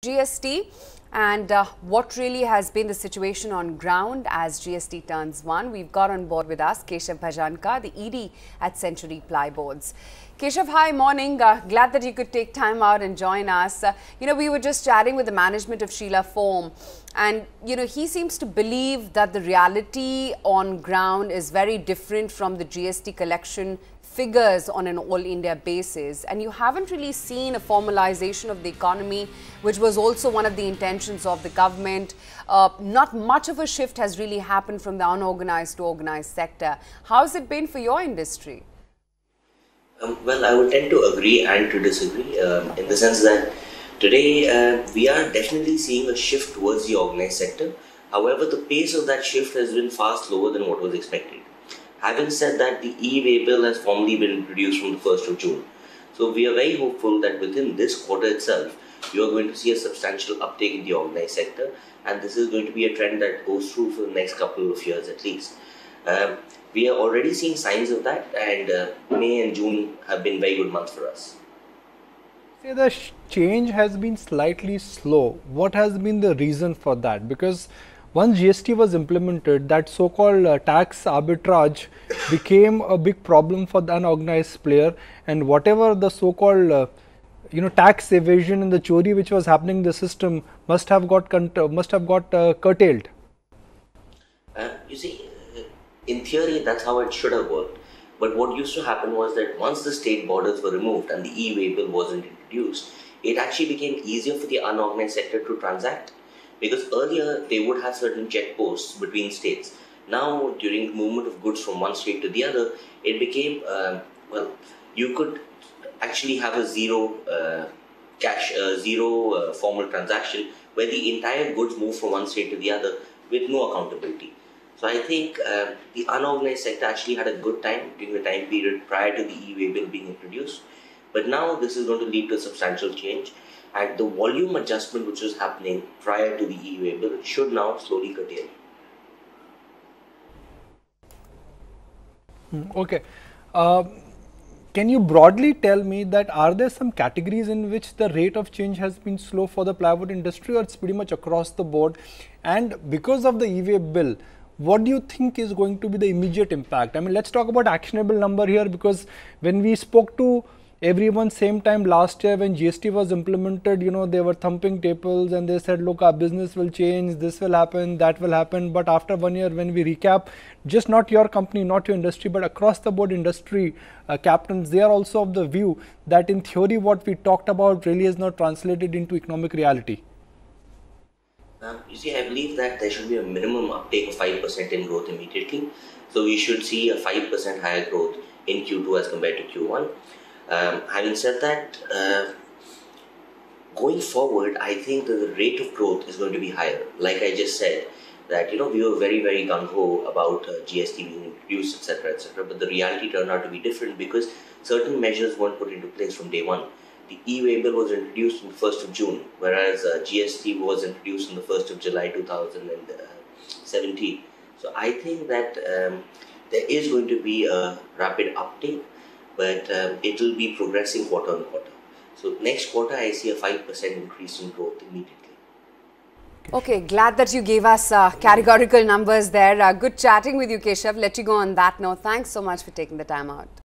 GST and what really has been the situation on ground as GST turns 1. We've got on board with us Keshav Bhajanka, the ED at Century Plyboards. Keshav, hi, morning. Glad that you could take time out and join us. We were just chatting with the management of Sheela Foam, and he seems to believe that the reality on ground is very different from the GST collection figures on an all-India basis, and you haven't really seen a formalization of the economy, which was also one of the intentions of the government. Not much of a shift has really happened from the unorganized to organized sector. How's it been for your industry? Well, I would tend to agree and to disagree in the sense that today we are definitely seeing a shift towards the organized sector. However, the pace of that shift has been far slower than what was expected. Having said that, the e-way bill has formally been introduced from the 1st of June. So we are very hopeful that within this quarter itself, you are going to see a substantial uptake in the organized sector, and this is going to be a trend that goes through for the next couple of years at least. We are already seeing signs of that, and May and June have been very good months for us. Say the change has been slightly slow. What has been the reason for that? Because once GST was implemented, that so-called tax arbitrage became a big problem for the unorganized player, and whatever the so-called tax evasion and the chori which was happening in the system must have got curtailed. You see, in theory, that's how it should have worked. But what used to happen was that once the state borders were removed and the e-way bill wasn't introduced, it actually became easier for the unorganized sector to transact. Because earlier, they would have certain checkposts between states. Now, during the movement of goods from one state to the other, it became, you could actually have a zero formal transaction where the entire goods move from one state to the other with no accountability. So I think the unorganized sector actually had a good time during the time period prior to the e-way bill being introduced. But now this is going to lead to a substantial change. And the volume adjustment which was happening prior to the e-way bill should now slowly curtail. Okay. Can you broadly tell me that are there some categories in which the rate of change has been slow for the plywood industry, or it's pretty much across the board? And because of the e-way bill, what do you think is going to be the immediate impact? I mean, let's talk about actionable number here, because when we spoke to everyone same time last year when GST was implemented, they were thumping tables and they said, look, our business will change, this will happen, that will happen. But after 1 year, when we recap, just not your company, not your industry, but across the board industry captains, they are also of the view that in theory what we talked about really is not translated into economic reality. You see, I believe that there should be a minimum uptake of 5% in growth immediately. So we should see a 5% higher growth in Q2 as compared to Q1. Having said that, going forward, I think that the rate of growth is going to be higher. Like I just said, that we were very, very gung-ho about GST being introduced, etc., etc. But the reality turned out to be different because certain measures weren't put into place from day one. The e-way bill was introduced on the 1st of June, whereas GST was introduced on the 1st of July 2017. So I think that there is going to be a rapid uptake, but it will be progressing quarter on quarter. So next quarter, I see a 5% increase in growth immediately. Okay, glad that you gave us categorical numbers there. Good chatting with you, Keshav. Let you go on that note. Thanks so much for taking the time out.